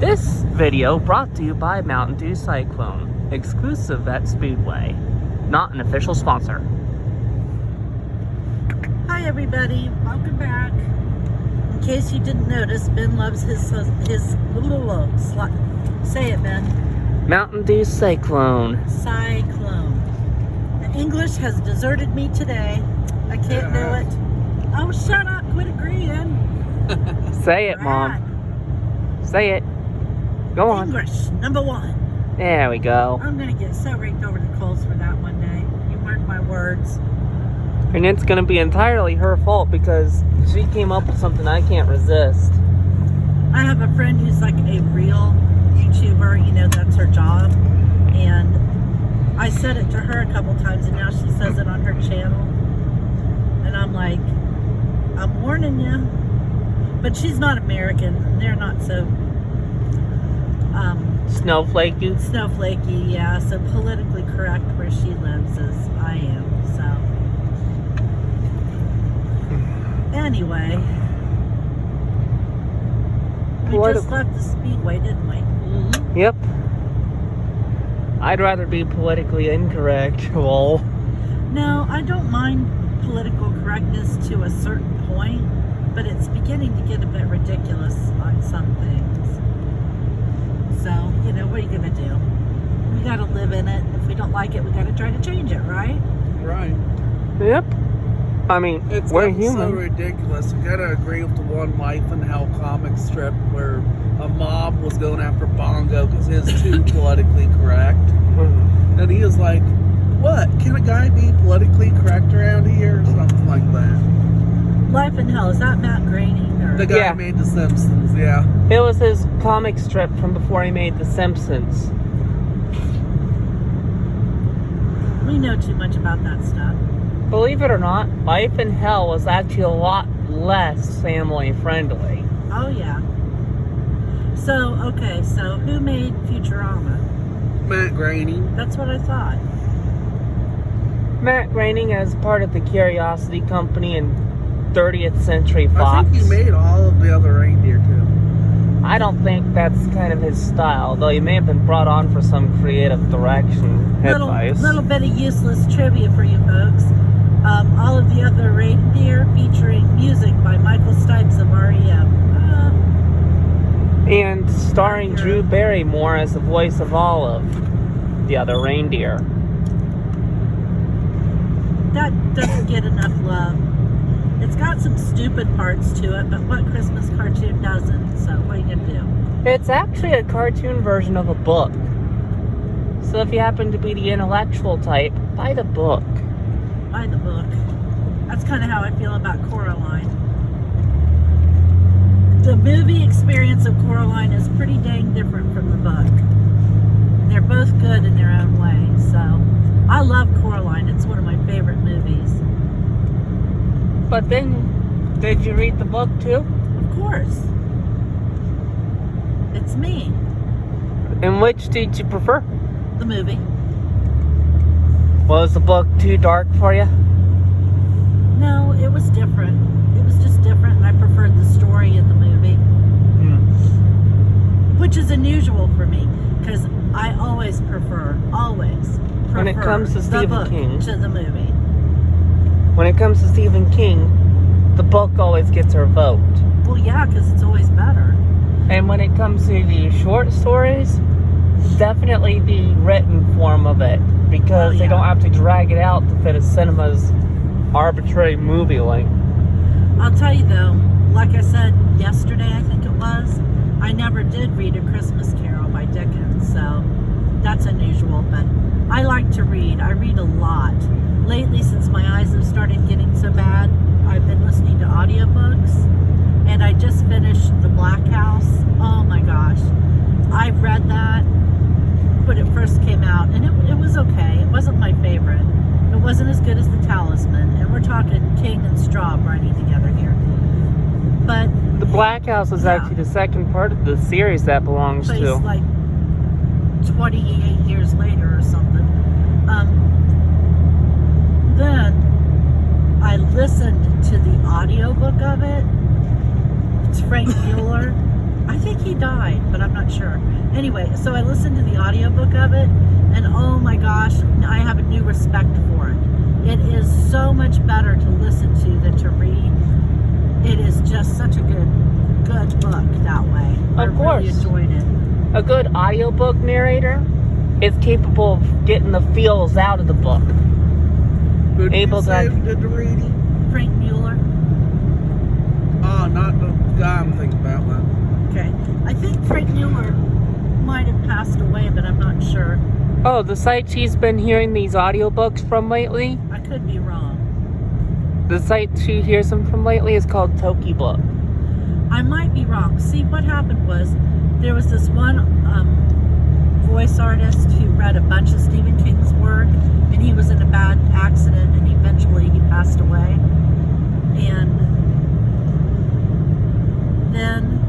This video brought to you by Mountain Dew Cyclone, exclusive at Speedway, not an official sponsor. Hi everybody, welcome back. In case you didn't notice, Ben loves his say it, Ben. Mountain Dew Cyclone. Cyclone. The English has deserted me today. I can't do it. Oh, shut up, quit agreeing. Say it, Mom. Say it. Go on. English, number one. There we go. I'm gonna get so raked over the coals for that one day. You mark my words. And it's gonna be entirely her fault because she came up with something I can't resist. I have a friend who's like a real YouTuber, you know, that's her job. And I said it to her a couple times and now she says it on her channel. And I'm like, I'm warning you. But she's not American. They're not so Snowflakey? Snowflakey, yeah. So politically correct where she lives as I am. So anyway, we just left the Speedway, didn't we? Mm-hmm. Yep. I'd rather be politically incorrect. Well, no, I don't mind political correctness to a certain point, but it's beginning to get a bit ridiculous on some things. So, you know, what are you going to do? We got to live in it. If we don't like it, we got to try to change it, right? Right. Yep. I mean, we're human. So ridiculous. You gotta agree with the one Life in Hell comic strip where a mob was going after Bongo because he was too politically correct. And he was like, what? Can a guy be politically correct around here? Or something like that. Life in Hell, is that Matt Groening? Or? The guy who made The Simpsons, yeah. It was his comic strip from before he made The Simpsons. We know too much about that stuff. Believe it or not, Life in Hell was actually a lot less family friendly. Oh, yeah. So, okay, so who made Futurama? Matt Groening. That's what I thought. Matt Groening as part of the Curiosity Company and 30th Century Fox. I think he made all of the other reindeer too. I don't think that's kind of his style, though he may have been brought on for some creative direction advice. Little bit of useless trivia for you folks. All of the other reindeer featuring music by Michael Stipes of REM. And starring Drew Barrymore as the voice of all of the other reindeer. That doesn't get enough love. It's got some stupid parts to it, but what Christmas cartoon doesn't? So what are you going to do? It's actually a cartoon version of a book. So if you happen to be the intellectual type, buy the book. Buy the book. That's kind of how I feel about Coraline. The movie experience of Coraline is pretty dang different from the book. They're both good in their own way. So I love Coraline. It's one of my favorite movies. But then, did you read the book too? Of course. It's me. And which did you prefer? The movie. Was the book too dark for you? No, it was different. It was just different, and I preferred the story in the movie. Which is unusual for me, because I always prefer when it comes to Stephen King to the movie. When it comes to Stephen King, the book always gets her vote. Well, yeah, because it's always better. And when it comes to the short stories, definitely the written form of it, because they don't have to drag it out to fit a cinema's arbitrary movie length. I'll tell you though, like I said yesterday, I think it was, I never did read A Christmas Carol by Dickens, so that's unusual, but I like to read. I read a lot. Lately, since my eyes have started getting so bad, I've been listening to audiobooks, and I just finished The Black House. Oh my gosh. I read that when it first came out, and it was okay. It wasn't my favorite. It wasn't as good as The Talisman, and we're talking King and Straub writing together here. But The Black House is actually the second part of the series that belongs to. It's like 28 years later or something. Then I listened to the audiobook of it. It's Frank Mueller. I think he died, but I'm not sure. Anyway, so I listened to the audiobook of it, and oh my gosh, I have a new respect for it. It is so much better to listen to than to read. It is just such a good book that way. I really enjoyed it. A good audiobook narrator is capable of getting the feels out of the book. Who did Able you say to- who did the reading? Frank Mueller. Oh, not the guy I'm thinking about. Then. Okay. I think Frank Mueller might have passed away, but I'm not sure. Oh, the site she's been hearing these audiobooks from lately, I could be wrong. the site she hears them from lately is called Toki Book. I might be wrong. See, what happened was there was this one voice artist who read a bunch of Stephen King's work, and he was in a bad accident, and eventually he passed away. And then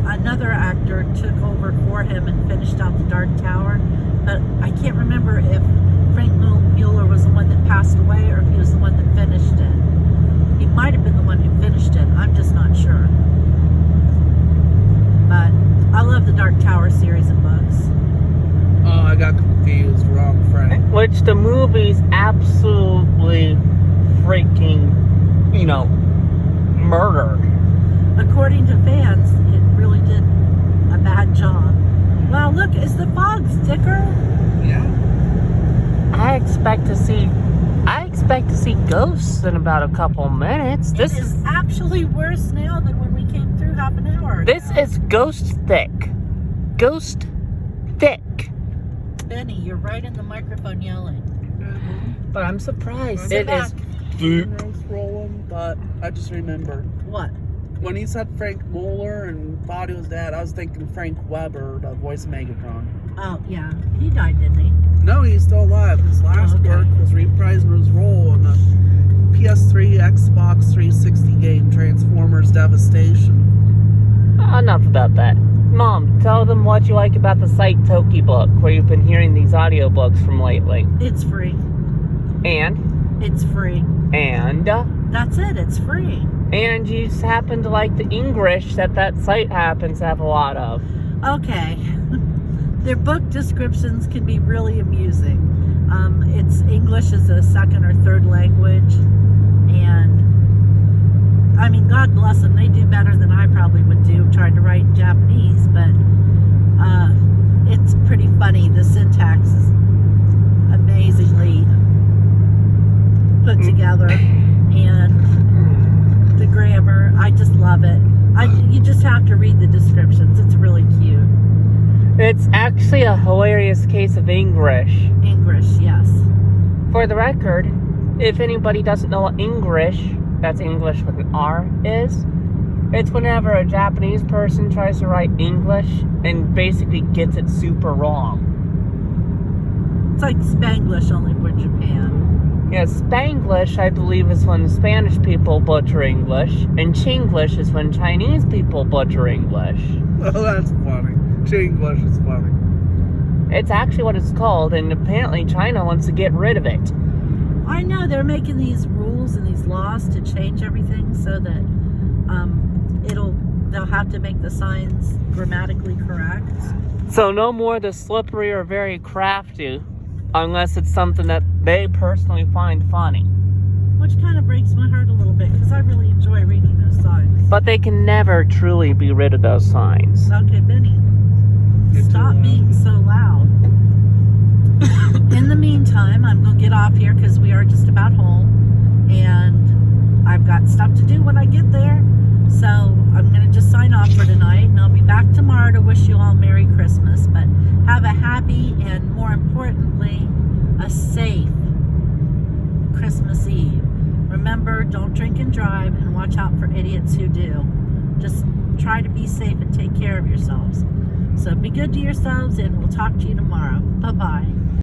another actor took over for him and finished out The Dark Tower. But I can't remember if Frank Mueller was the one that passed away or if he was the one that finished it. He might have been the one who finished it. I'm just not sure. But I love the Dark Tower series of books. Oh, I got confused. Wrong Frank. Which the movie's absolutely freaking, murdered. According to fans, it really did a bad job. Wow, look, is the fog thicker? Yeah. I expect to see ghosts in about a couple minutes. This is actually worse now than when we came through half an hour ago. This is ghost thick. Ghost thick. Benny, you're right in the microphone yelling. But I'm surprised. Sit It back. is. Funerals rolling, but I just remembered What? when he said Frank Mueller and thought he was dead. I was thinking Frank Weber, the voice of Megatron. Oh, yeah. He died, didn't he? No, he's still alive. His last okay. work was reprising his role in the PS3, Xbox 360 game Transformers Devastation. Enough about that. Mom, tell them what you like about the site Toki Book, where you've been hearing these audiobooks from lately. It's free. And It's free. That's it. It's free. And you just happen to like the English that site happens to have a lot of. Okay. Their book descriptions can be really amusing. It's English as a second or third language. And, I mean, God bless them. They do better than I probably would do trying to write in Japanese. But it's pretty funny. The syntax is amazingly put together. And the grammar, I just love it. You just have to read the descriptions. It's really cute. It's actually a hilarious case of English. English, yes. For the record, if anybody doesn't know what English, that's English with an R, is, it's whenever a Japanese person tries to write English and basically gets it super wrong. It's like Spanglish, only for Japan. Yeah, Spanglish, I believe, is when Spanish people butcher English, and Chinglish is when Chinese people butcher English. Oh, that's funny. English is funny. It's actually what it's called, and apparently China wants to get rid of it. I know, they're making these rules and these laws to change everything so that they'll have to make the signs grammatically correct. So no more the slippery or very crafty, unless it's something that they personally find funny. Which kind of breaks my heart a little bit because I really enjoy reading those signs. But they can never truly be rid of those signs. Okay, Benny, It's stop too loud. being so loud. In the meantime, I'm going to get off here because we are just about home. And I've got stuff to do when I get there. So I'm going to just sign off for tonight. And I'll be back tomorrow to wish you all Merry Christmas. But have a happy and, more importantly, a safe Christmas Eve. Remember, don't drink and drive, and watch out for idiots who do. Just try to be safe and take care of yourselves. So be good to yourselves, and we'll talk to you tomorrow. Bye-bye.